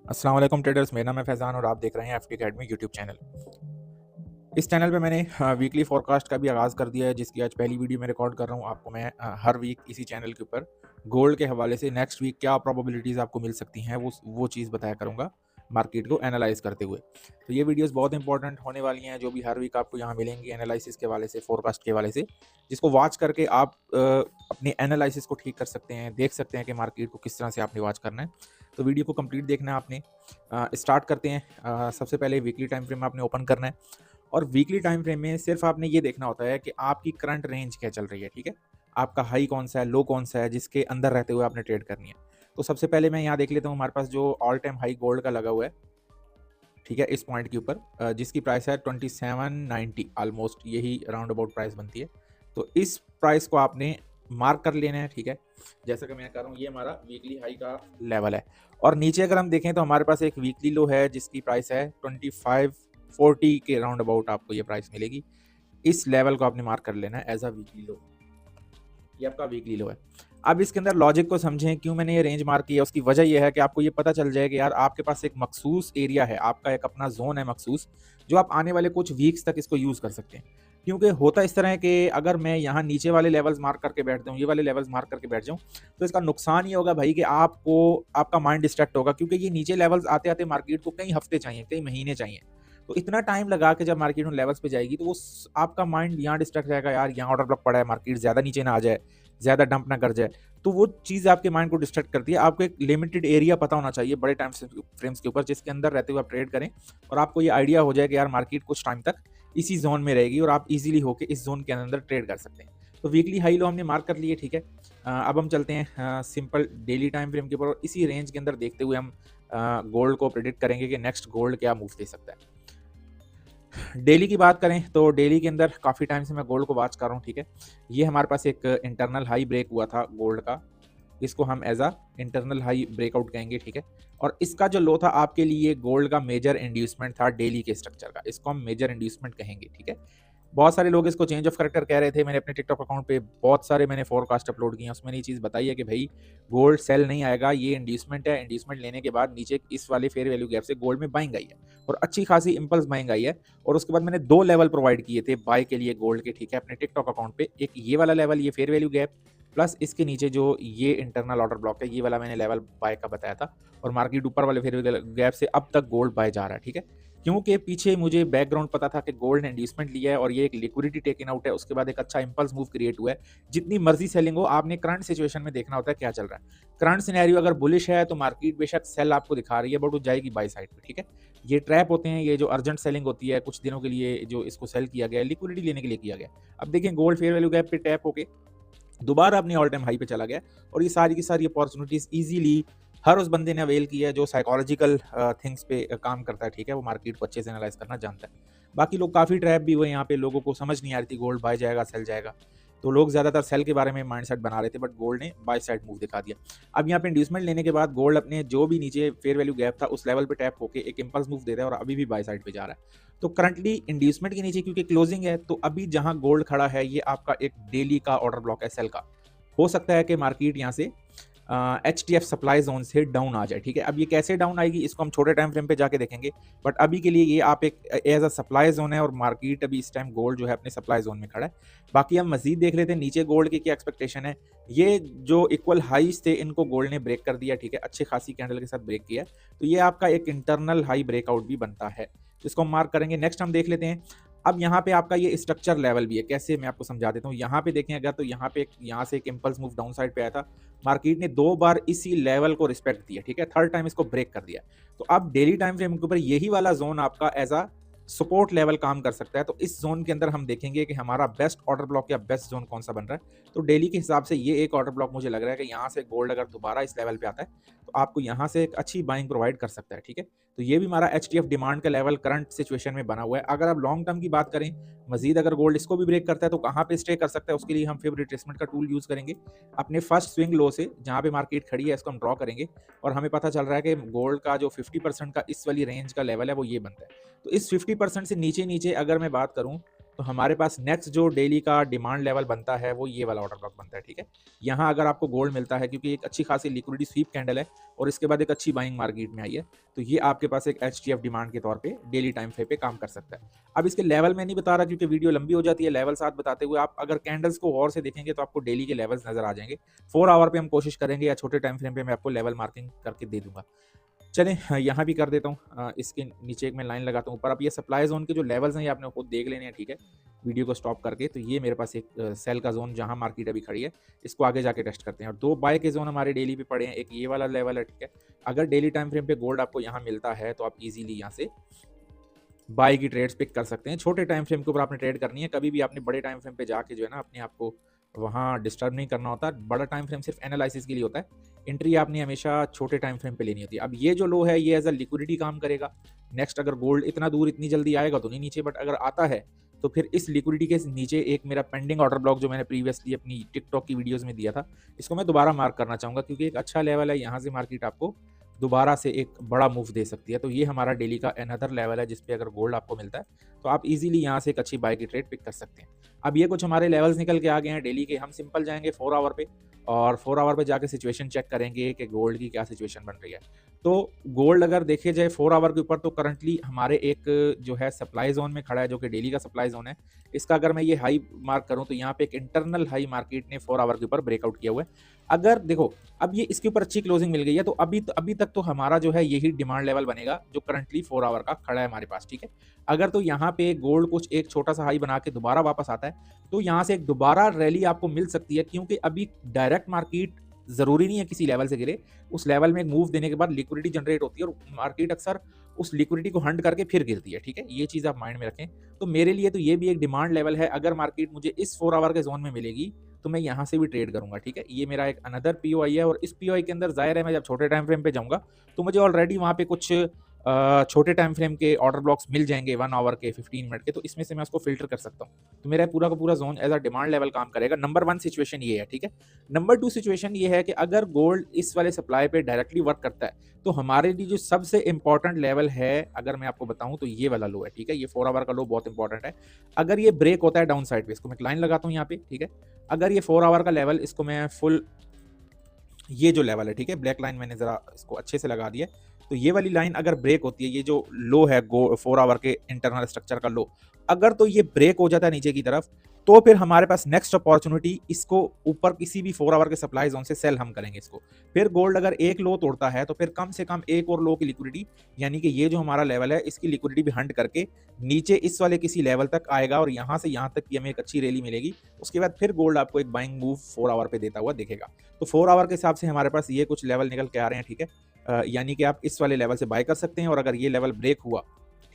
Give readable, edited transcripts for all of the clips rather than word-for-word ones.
अस्सलाम वालेकुम ट्रेडर्स, मेरा नाम है फैज़ान और आप देख रहे हैं एफडी अकेडमी यूट्यूब चैनल। इस चैनल पे मैंने वीकली फोरकास्ट का भी आगाज़ कर दिया है, जिसकी आज पहली वीडियो मैं रिकॉर्ड कर रहा हूँ। आपको मैं हर वीक इसी चैनल के ऊपर गोल्ड के हवाले से नेक्स्ट वीक क्या प्रोबेबिलिटीज़ आपको मिल सकती हैं वो चीज़ बताया करूँगा मार्केट को एनालाइज करते हुए। तो ये वीडियोस बहुत इंपॉर्टेंट होने वाली हैं, जो भी हर वीक आपको यहाँ मिलेंगी एनालिसिस के हवाले से, फोरकास्ट के हवाले से, जिसको वॉच करके आप अपनी एनालिसिस को ठीक कर सकते हैं, देख सकते हैं कि मार्केट को किस तरह से आपने वॉच करना है। तो वीडियो को कंप्लीट देखना है आपने। स्टार्ट करते हैं। सबसे पहले वीकली टाइम फ्रेम आपने ओपन करना है और वीकली टाइम फ्रेम में सिर्फ आपने ये देखना होता है कि आपकी करंट रेंज क्या चल रही है। ठीक है, आपका हाई कौन सा है, लो कौन सा है, जिसके अंदर रहते हुए आपने ट्रेड करनी है। तो सबसे पहले मैं यहाँ देख लेता हूँ, हमारे पास जो ऑल टाइम हाई गोल्ड का लगा हुआ है, ठीक है, इस पॉइंट के ऊपर, जिसकी प्राइस है 2790, ऑलमोस्ट यही राउंड अबाउट प्राइस बनती है। तो इस प्राइस को आपने मार्क कर लेना है। ठीक है, जैसा कि मैं कर रहा हूँ, ये हमारा वीकली हाई का लेवल है। और नीचे अगर हम देखें तो हमारे पास एक वीकली लो है, जिसकी प्राइस है 2540 के राउंड अबाउट आपको ये प्राइस मिलेगी। इस लेवल को आपने मार्क कर लेना है एज अ वीकली लो। ये आपका वीकली लो है। अब इसके अंदर लॉजिक को समझें, क्यों मैंने ये रेंज मार्क किया। उसकी वजह यह है कि आपको ये पता चल जाए कि यार आपके पास एक मखसूस एरिया है, आपका एक अपना जोन है मखसूस, जो आप आने वाले कुछ वीक्स तक इसको यूज़ कर सकते हैं। क्योंकि होता इस तरह है कि अगर मैं यहाँ नीचे वाले लेवल्स मार्क करके बैठ जाऊँ, ये वाले लेवल्स मार्क करके बैठ जाऊँ, तो इसका नुकसान ये होगा भाई कि आपको आपका माइंड डिस्ट्रैक्ट होगा, क्योंकि ये नीचे लेवल्स आते आते मार्केट को कई हफ्ते चाहिए, कई महीने चाहिए। तो इतना टाइम लगा के जब मार्केट उन लेवल्स पे जाएगी, तो वो आपका माइंड यहाँ डिस्ट्रैक्ट रहेगा, यार यहाँ ऑर्डर ब्लॉक पड़ा है, मार्केट ज़्यादा नीचे ना आ जाए, ज़्यादा डंप ना कर जाए। तो वो चीज़ आपके माइंड को डिस्ट्रैक्ट करती है। आपको एक लिमिटेड एरिया पता होना चाहिए बड़े टाइम फ्रेम्स के ऊपर, जिसके अंदर रहते हुए आप ट्रेड करें और आपको ये आइडिया हो जाए कि यार मार्केट कुछ टाइम तक इसी जोन में रहेगी और आप इजीली होके इस जोन के अंदर ट्रेड कर सकते हैं। तो वीकली हाई लो हमने मार्क कर लिए। ठीक है, अब हम चलते हैं सिंपल डेली टाइम फ्रेम के ऊपर और इसी रेंज के अंदर देखते हुए हम गोल्ड को प्रेडिक्ट करेंगे कि नेक्स्ट गोल्ड क्या मूव दे सकता है। डेली की बात करें तो डेली के अंदर काफ़ी टाइम से मैं गोल्ड को वॉच कर रहा हूँ। ठीक है, ये हमारे पास एक इंटरनल हाई ब्रेक हुआ था गोल्ड का, इसको हम as a internal high breakout कहेंगे। ठीक है, और इसका जो लो था आपके लिए गोल्ड का मेजर इंड्यूसमेंट था डेली के स्ट्रक्चर का, इसको हम मेजर इंड्यूसमेंट कहेंगे। ठीक है, बहुत सारे लोग इसको चेंज ऑफ करेक्टर कह रहे थे। मैंने अपने टिकटॉक अकाउंट पे बहुत सारे मैंने फोरकास्ट अपलोड किए हैं, उसमें ये चीज़ बताई है कि भाई गोल्ड सेल नहीं आएगा, ये इंड्यूसमेंट है। इंड्यूसमेंट लेने के बाद नीचे इस वाले फेयर वैल्यू गैप से गोल्ड में बाइंग आई है और अच्छी खासी इंपल्स बाइंग आई है। और उसके बाद मैंने 2 लेवल प्रोवाइड किए थे बाय के लिए गोल्ड के। ठीक है, अपने टिकटॉक अकाउंट पे एक ये वाला लेवल, ये फेयर वैल्यू गैप, प्लस इसके नीचे जो ये इंटरनल ऑर्डर ब्लॉक है, ये वाला मैंने लेवल बाय का बताया था। और मार्केट ऊपर वाले फेयर वैल्यू गैप से अब तक गोल्ड बाय जा रहा है। ठीक है, क्योंकि पीछे मुझे बैकग्राउंड पता था कि गोल्ड ने इंड्यूसमेंट लिया है और ये एक लिक्विडिटी टेकन आउट है, उसके बाद एक अच्छा इंपल्स मूव क्रिएट हुआ है। जितनी मर्जी सेलिंग हो, आपने करंट सिचुएशन में देखना होता है क्या चल रहा है। करंट सिनेरियो अगर बुलिश है तो मार्केट बेशक सेल आपको दिखा रही है, बट वो जाएगी बाई साइड पे। ठीक है, ये ट्रैप होते हैं, ये जो अर्जेंट सेलिंग होती है कुछ दिनों के लिए, जो इसको सेल किया गया है लिक्विडिटी लेने के लिए किया गया। अब देखिए गोल्ड फेयर वैल्यू गैप पे टैप होके दोबारा अपनी ऑल टाइम हाई पे चला गया और ये सारी की सारी अपॉर्चुनिटीज इजीली हर उस बंदे ने अवेल किया है जो साइकोलॉजिकल थिंग्स पे काम करता है। ठीक है, वो मार्केट को अच्छे से एनालाइज करना जानता है। बाकी लोग काफ़ी ट्रैप भी हुए यहाँ पे, लोगों को समझ नहीं आ रही थी गोल्ड बाय जाएगा सेल जाएगा, तो लोग ज़्यादातर सेल के बारे में माइंडसेट बना रहे थे, बट गोल्ड ने बाय साइड मूव दिखा दिया। अब यहाँ पे इंड्यूसमेंट लेने के बाद गोल्ड अपने जो भी नीचे फेयर वैल्यू गैप था उस लेवल पे टैप होके एक इंपल्स मूव दे रहा है और अभी भी बाय साइड पे जा रहा है। तो करंटली इंड्यूसमेंट के नीचे क्योंकि क्लोजिंग है, तो अभी जहां गोल्ड खड़ा है ये आपका एक डेली का ऑर्डर ब्लॉक है सेल का। हो सकता है कि मार्केट यहाँ से H T F supply zone से डाउन आ जाए। ठीक है, अब ये कैसे डाउन आएगी इसको हम छोटे टाइम फ्रेम पे जाके देखेंगे, बट अभी के लिए ये आप एक एज अ सप्लाई जोन है और मार्केट अभी इस टाइम गोल्ड जो है अपने सप्लाई जोन में खड़ा है। बाकी हम मजीद देख लेते हैं नीचे गोल्ड की क्या एक्सपेक्टेशन है। ये जो इक्वल हाईज थे इनको गोल्ड ने ब्रेक कर दिया। ठीक है, अच्छी खासी कैंडल के साथ ब्रेक किया, तो ये आपका एक इंटरनल हाई ब्रेकआउट भी बनता है, तो इसको हम मार्क करेंगे। नेक्स्ट हम देख लेते हैं, अब यहाँ पे आपका ये स्ट्रक्चर लेवल भी है, कैसे मैं आपको समझा देता हूँ। यहाँ पे देखें अगर, तो यहाँ पे यहाँ से एक इंपल्स मूव डाउन साइड पे आया था, मार्केट ने 2 बार इसी लेवल को रिस्पेक्ट दिया। ठीक है, थर्ड टाइम इसको ब्रेक कर दिया। तो अब डेली टाइम फ्रेम के ऊपर यही वाला जोन आपका एज अ सपोर्ट लेवल काम कर सकता है। तो इस जोन के अंदर हम देखेंगे कि हमारा बेस्ट ऑर्डर ब्लॉक या बेस्ट जोन कौन सा बन रहा है। तो डेली के हिसाब से ये एक ऑर्डर ब्लॉक मुझे लग रहा है कि यहाँ से गोल्ड अगर दोबारा इस लेवल पे आता है तो आपको यहाँ से एक अच्छी बाइंग प्रोवाइड कर सकता है। ठीक है, तो ये भी हमारा एच डिमांड का लेवल करंट सिचुएशन में बना हुआ है। अगर आप लॉन्ग टर्म की बात करें, मजीद अगर गोल्ड इसको भी ब्रेक करता है तो कहाँ पे स्टे कर सकता है, उसके लिए हम फिर रिट्रेसमेंट का टूल यूज करेंगे। अपने फर्स्ट स्विंग लो से जहाँ पे मार्केट खड़ी है इसको हम ड्रॉ करेंगे और हमें पता चल रहा है कि गोल्ड का जो 50% का इस वाली रेंज का लेवल है वो ये बनता है। तो इस 50% से नीचे नीचे अगर मैं बात करूं तो हमारे पास नेक्स्ट जो डेली का डिमांड लेवल बनता है वो ये वाला ऑर्डर ब्लॉक बनता है, ठीक है। यहाँ अगर आपको गोल्ड मिलता है क्योंकि एक अच्छी खासी लिक्विडिटी स्वीप कैंडल है और इसके बाद एक अच्छी बाइंग मार्केट में आई है, तो ये आपके पास एक एचटीएफ डिमांड के तौर पे डेली टाइम फ्रेम पे काम कर सकता है। अब इसके लेवल में नहीं बता रहा क्योंकि वीडियो लंबी हो जाती है, लेवल साथ बताते हुए आप अगर कैंडल्स को और से देखेंगे तो आपको डेली के लेवल्स नजर आ जाएंगे। 4 आवर पे हम कोशिश करेंगे या छोटे टाइम फ्रेम पे मैं आपको लेवल मार्किंग करके दे दूंगा। चलें यहाँ भी कर देता हूँ, इसके नीचे एक मैं लाइन लगाता हूँ ऊपर। अब ये सप्लाई जोन के जो लेवल्स हैं ये आपने खुद देख लेने हैं, ठीक है, वीडियो को स्टॉप करके। तो ये मेरे पास एक सेल का जोन जहाँ मार्केट अभी खड़ी है, इसको आगे जाके टेस्ट करते हैं। और 2 बाय के जोन हमारे डेली पे पड़े हैं, एक ये वाला लेवल है, ठीक है। अगर डेली टाइम फ्रेम पे गोल्ड आपको यहाँ मिलता है तो आप इजीली यहाँ से बाय की ट्रेड्स पिक कर सकते हैं। छोटे टाइम फ्रेम के ऊपर आपने ट्रेड करनी है, कभी भी आपने बड़े टाइम फ्रेम पे जाके जो है ना अपने आप को वहाँ डिस्टर्ब नहीं करना होता। बड़ा टाइम फ्रेम सिर्फ एनालिसिस के लिए होता है, एंट्री आपने हमेशा छोटे टाइम फ्रेम पे लेनी होती है। अब ये जो लो है ये एज अ लिक्विडिटी काम करेगा। नेक्स्ट अगर गोल्ड इतना दूर इतनी जल्दी आएगा तो नहीं नीचे, बट अगर आता है तो फिर इस लिक्विडिटी के नीचे एक मेरा पेंडिंग ऑर्डर ब्लॉक जो मैंने प्रीवियसली अपनी टिकटॉक की वीडियोस में दिया था, इसको मैं दोबारा मार्क करना चाहूँगा क्योंकि एक अच्छा लेवल है। यहाँ से मार्केट आपको दोबारा से एक बड़ा मूव दे सकती है। तो ये हमारा डेली का अनदर लेवल है जिस पे अगर गोल्ड आपको मिलता है तो आप इजीली यहाँ से एक अच्छी बाय की ट्रेड पिक कर सकते हैं। अब ये कुछ हमारे लेवल्स निकल के आ गए हैं डेली के। हम सिंपल जाएंगे 4 आवर पे और 4 आवर पे जाके सिचुएशन चेक करेंगे कि गोल्ड की क्या सिचुएशन बन रही है। तो गोल्ड अगर देखे जाए 4 आवर के ऊपर तो करंटली हमारे एक जो है सप्लाई जोन में खड़ा है जो कि डेली का सप्लाई जोन है। इसका अगर मैं ये हाई मार्क करूं तो यहाँ पे एक इंटरनल हाई मार्केट ने 4 आवर के ऊपर ब्रेकआउट किया हुआ है। अगर देखो अब ये इसके ऊपर अच्छी क्लोजिंग मिल गई है तो अभी तक तो हमारा जो है यही डिमांड लेवल बनेगा जो करंटली 4 आवर का खड़ा है हमारे पास, ठीक है। अगर तो यहाँ पे गोल्ड कुछ एक छोटा सा हाई बना के दोबारा वापस आता है तो यहाँ से एक दोबारा रैली आपको मिल सकती है क्योंकि अभी डायरेक्ट मार्केट जरूरी नहीं है किसी लेवल से गिरे, उस लेवल में एक मूव देने के बाद लिक्विडिटी जनरेट होती है और मार्केट अक्सर उस लिक्विडिटी को हंड करके फिर गिरती है, ठीक है। ये चीज आप माइंड में रखें। तो मेरे लिए तो ये भी एक डिमांड लेवल है। अगर मार्केट मुझे इस 4 आवर के जोन में मिलेगी तो मैं यहाँ से भी ट्रेड करूंगा, ठीक है। ये मेरा एक अनदर पीओआई है और इस पीओआई के अंदर जाहिर है मैं जब छोटे टाइम फ्रेम पे जाऊंगा तो मुझे ऑलरेडी वहाँ पे कुछ छोटे टाइम फ्रेम के ऑर्डर ब्लॉक्स मिल जाएंगे 1 आवर के 15 मिनट के, तो इसमें से मैं उसको फिल्टर कर सकता हूँ। तो मेरा पूरा का पूरा zone as a demand level काम करेगा। नंबर 1 सिचुएशन ये है, ठीक है। नंबर 2 सिचुएशन ये है कि अगर गोल्ड इस वाले सप्लाई पे डायरेक्टली वर्क करता है तो हमारे लिए जो सबसे इंपॉर्टेंट लेवल है अगर मैं आपको बताऊं तो ये वाला लो है, ठीक है। ये 4 आवर का लो बहुत इंपॉर्टेंट है। अगर ये ब्रेक होता है डाउन साइड पे, इसको मैं लाइन लगाता हूँ यहाँ पे, ठीक है। अगर ये 4 आवर का लेवल, इसको मैं फुल, ये जो लेवल है, ठीक है, ब्लैक लाइन मैंने जरा इसको अच्छे से लगा दिया। तो ये वाली लाइन अगर ब्रेक होती है, ये जो लो है 4 आवर के इंटरनल स्ट्रक्चर का लो, अगर तो ये ब्रेक हो जाता है नीचे की तरफ तो फिर हमारे पास नेक्स्ट अपॉर्चुनिटी इसको ऊपर किसी भी 4 आवर के सप्लाई जोन से सेल हम करेंगे इसको। फिर गोल्ड अगर एक लो तोड़ता है तो फिर कम से कम एक और लो की लिक्विडिटी, यानी कि ये जो हमारा लेवल है इसकी लिक्विडिटी भी हंट करके नीचे इस वाले किसी लेवल तक आएगा और यहाँ से यहाँ तक की हमें एक अच्छी रैली मिलेगी। उसके बाद फिर गोल्ड आपको एक बाइंग मूव 4 आवर पे देता हुआ दिखेगा। तो 4 आवर के हिसाब से हमारे पास ये कुछ लेवल निकल के आ रहे हैं, ठीक है। यानी कि आप इस वाले लेवल से बाय कर सकते हैं और अगर ये लेवल ब्रेक हुआ,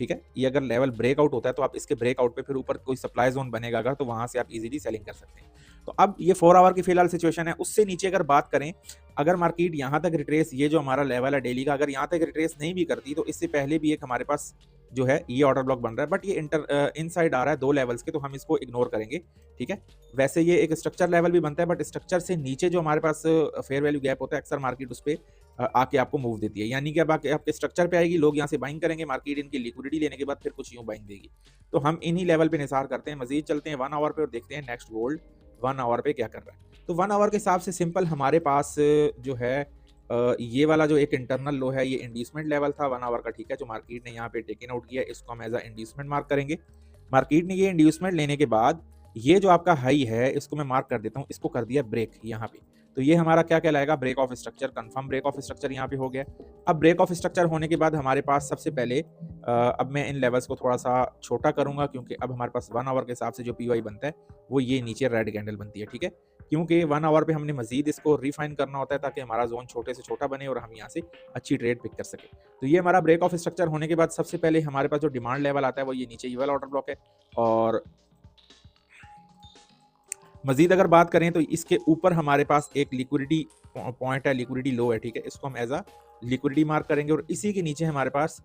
ठीक है, ये अगर लेवल ब्रेकआउट होता है तो आप इसके ब्रेकआउट पे फिर ऊपर कोई सप्लाई जोन बनेगा अगर, तो वहां से आप इजीली सेलिंग कर सकते हैं। तो अब ये 4 आवर की फिलहाल सिचुएशन है। उससे नीचे अगर बात करें, अगर मार्केट यहाँ तक रिट्रेस, ये जो हमारा लेवल है डेली का, अगर यहाँ तक रिट्रेस नहीं भी करती तो इससे पहले भी एक हमारे पास जो है ये ऑर्डर ब्लॉक बन रहा है, बट ये इनसाइड आ रहा है 2 लेवल्स के, तो हम इसको इग्नोर करेंगे, ठीक है। वैसे ये एक स्ट्रक्चर लेवल भी बनता है, बट स्ट्रक्चर से नीचे जो हमारे पास फेयर वैल्यू गैप होता है अक्सर मार्केट उस पर आके आपको मूव देती है। यानी कि अब आके आपके स्ट्रक्चर पे आएगी, लोग यहाँ से बाइंग करेंगे, मार्केट इनकी लिक्विडिटी लेने के बाद फिर कुछ यूं बाइंग देगी। तो हम इन्हीं लेवल पे निसार करते हैं। मजीद चलते हैं 1 आवर पे और देखते हैं नेक्स्ट गोल्ड 1 आवर पे क्या कर रहा है। तो 1 आवर के हिसाब से सिंपल हमारे पास जो है ये वाला जो एक इंटरनल लो है ये इंड्यूसमेंट लेवल था 1 आवर का, ठीक है, जो मार्केट ने यहाँ पे टेकन आउट किया। इसको हम एज अ इंड्यूसमेंट मार्क करेंगे। मार्केट ने ये इंड्यूसमेंट लेने के बाद ये जो आपका हाई है इसको मैं मार्क कर देता हूँ, इसको कर दिया ब्रेक यहाँ पे। तो ये हमारा क्या कहलाएगा, break of structure, confirm break of structure यहाँ पे हो गया। अब ब्रेक ऑफ स्ट्रक्चर होने के बाद हमारे पास सबसे पहले अब मैं इन लेवल्स को थोड़ा सा छोटा करूंगा क्योंकि अब हमारे पास 1 आवर के हिसाब से जो पीवाई बनता है वो ये नीचे रेड कैंडल बनती है, ठीक है। क्योंकि 1 आवर पे हमने मजीद इसको रिफाइन करना होता है ताकि हमारा जोन छोटे से छोटा बने और हम यहाँ से अच्छी ट्रेड पिक कर सके। तो ये हमारा ब्रेक ऑफ स्ट्रक्चर होने के बाद सबसे पहले हमारे पास जो डिमांड लेवल आता है वो ये नीचे ये वाला ऑर्डर ब्लॉक है। और मजीद अगर बात करें तो इसके ऊपर हमारे पास एक लिक्विडिटी पॉइंट है, लिक्विडिटी लो है, ठीक है। इसको हम एज अ लिक्विडिटी मार्क करेंगे और इसी के नीचे हमारे पास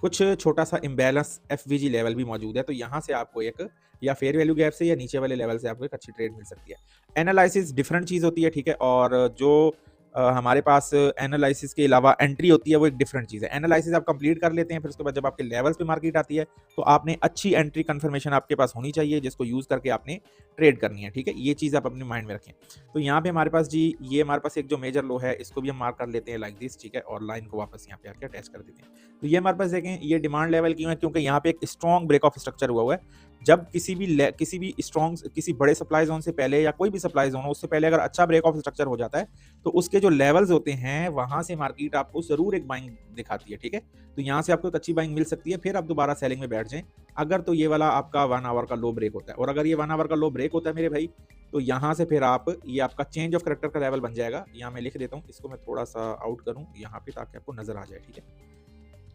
कुछ छोटा सा इम्बैलेंस एफवीजी लेवल भी मौजूद है। तो यहाँ से आपको एक या फेयर वैल्यू गैप से या नीचे वाले लेवल से आपको एक अच्छी ट्रेड मिल सकती है। एनालिसिस डिफरेंट चीज़ होती है, ठीक है। और जो हमारे पास एनालिसिस के अलावा एंट्री होती है, वो एक डिफरेंट चीज़ है। एनालिसिस आप कंप्लीट कर लेते हैं, फिर उसके बाद जब आपके लेवल्स पे मार्केट आती है तो आपने अच्छी एंट्री कंफर्मेशन आपके पास होनी चाहिए, जिसको यूज़ करके आपने ट्रेड करनी है, ठीक है। ये चीज़ आप अपने माइंड में रखें। तो यहाँ पे हमारे पास जी ये हमारे पास एक जो मेजर लो है, इसको भी हम मार्क कर लेते हैं लाइक दिस, ठीक है, और लाइन को वापस यहाँ पे आके अटैच कर देते हैं। तो ये हमारे पास देखें, ये डिमांड लेवल क्यों है, क्योंकि यहाँ पे एक स्ट्रॉन्ग ब्रेक ऑफ स्ट्रक्चर हुआ है। जब किसी भी स्ट्रॉन्ग किसी बड़े सप्लाई जोन से पहले या कोई भी सप्लाई जोन हो, उससे पहले अगर अच्छा ब्रेक ऑफ स्ट्रक्चर हो जाता है तो उसके जो लेवल्स होते हैं वहां से मार्केट आपको जरूर एक बाइंग दिखाती है, ठीक है। तो यहाँ से आपको एक अच्छी बाइंग मिल सकती है, फिर आप दोबारा सेलिंग में बैठ जाएं अगर तो ये वाला आपका 1 आवर का लो ब्रेक होता है। और अगर ये 1 आवर का लो ब्रेक होता है मेरे भाई, तो यहाँ से फिर आप ये आपका चेंज ऑफ करेक्टर का लेवल बन जाएगा। यहाँ मैं लिख देता हूँ, इसको मैं थोड़ा सा आउट करूँ यहाँ पे ताकि आपको नजर आ जाए, ठीक है।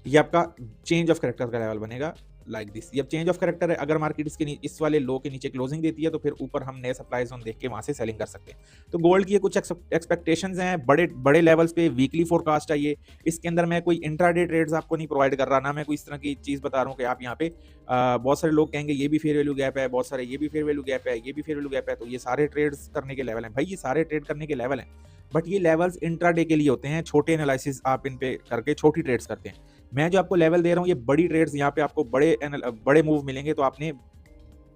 ये आपका चेंज ऑफ करेक्टर का लेवल बनेगा लाइक दिस। ये अब चेंज ऑफ करेक्टर है, अगर मार्केट इस वाले लो के नीचे क्लोजिंग देती है तो फिर ऊपर हम नए सप्लाई जोन देख के वहां से सेलिंग कर सकते हैं। तो गोल्ड की ये कुछ एक्सपेक्टेशंस हैं, बड़े बड़े लेवल्स पे वीकली फोरकास्ट है ये। इसके अंदर मैं कोई इंट्राडे ट्रेड्स आपको नहीं प्रोवाइड कर रहा, ना मैं कोई इस तरह की चीज बता रहा हूँ कि आप यहाँ पे बहुत सारे लोग कहेंगे ये भी फेयर वैल्यू गैप है, बहुत सारे ये भी फेयर वैल्यू गैप है, ये भी फेयर वैल्यू गैप है, तो ये सारे ट्रेड्स करने के लेवल हैं भाई, ये सारे ट्रेड करने के लेवल हैं। बट ये लेवल्स इंट्राडे के लिए होते हैं, छोटे एनालिसिस आप इन पे करके छोटी ट्रेड्स करते हैं। मैं जो आपको लेवल दे रहा हूँ ये बड़ी ट्रेड्स, यहाँ पे आपको बड़े मूव मिलेंगे। तो आपने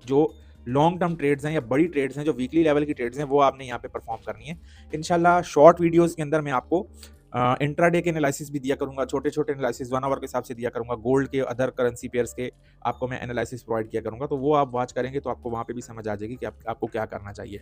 जो लॉन्ग टर्म ट्रेड्स हैं या बड़ी ट्रेड्स हैं, जो वीकली लेवल की ट्रेड्स हैं, वो आपने यहाँ पे परफॉर्म करनी है। इंशाल्लाह शॉर्ट वीडियोस के अंदर मैं आपको इंट्राडे के एनालिसिस भी दिया करूंगा, छोटे छोटे एनालिसिस 1 आवर के हिसाब से दिया करूंगा, गोल्ड के अदर करेंसी पेयर्स के आपको मैं एनालिसिस प्रोवाइड किया करूंगा। तो वो आप वॉच करेंगे तो आपको वहाँ पे भी समझ आ जाएगी कि आपको क्या करना चाहिए,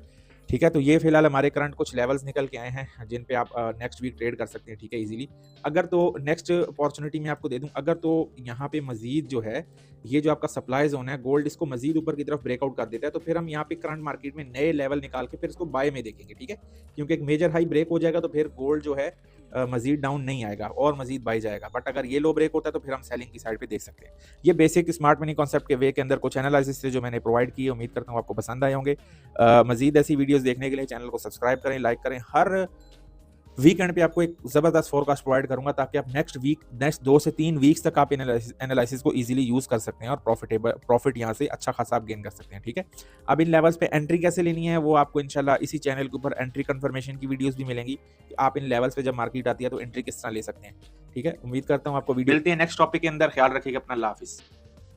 ठीक है। तो ये फिलहाल हमारे करंट कुछ लेवल्स निकल के आए हैं जिन पे आप नेक्स्ट वीक ट्रेड कर सकते हैं, ठीक है, इजीली। अगर तो नेक्स्ट अपॉर्चुनिटी में आपको दे दूं, अगर तो यहाँ पे मजीद जो है ये जो आपका सप्लाई जोन है, गोल्ड इसको मजीद ऊपर की तरफ ब्रेकआउट कर देता है, तो फिर हम यहाँ पे करंट मार्केट में नए लेवल निकाल के फिर इसको बाय में देखेंगे, ठीक है। क्योंकि एक मेजर हाई ब्रेक हो जाएगा तो फिर गोल्ड जो है मजीद डाउन नहीं आएगा और मजीद बाई जाएगा। बट अगर ये लो ब्रेक होता है तो फिर हम सेलिंग की साइड पे देख सकते हैं। ये बेसिक स्मार्ट मनी कॉन्सेप्ट के वे के अंदर कुछ एनालिसिस थे जो मैंने प्रोवाइड किए, उम्मीद करता हूँ आपको पसंद आए होंगे। मजीद ऐसी वीडियोस देखने के लिए चैनल को सब्सक्राइब करें, लाइक करें। हर वीकेंड पे आपको एक ज़बरदस्त फोरकास्ट प्रोवाइड करूंगा ताकि आप नेक्स्ट 2 से 3 वीक्स तक आप एनालिसिस को इजीली यूज कर सकते हैं और प्रॉफिट यहाँ से अच्छा खासा आप गेन कर सकते हैं, ठीक है। अब इन लेवल्स पे एंट्री कैसे लेनी है वो आपको इंशाल्लाह इसी चैनल के ऊपर एंट्री कंफर्मेशन की वीडियोस भी मिलेंगी कि आप इन लेवल्स पे जब मार्केट आती है तो एंट्री किस तरह ले सकते हैं, ठीक है। उम्मीद करता हूँ आपको वीडियो मिलते हैं नेक्स्ट टॉपिक के अंदर। ख्याल रखिएगा अपना, अल्लाह हाफिज़।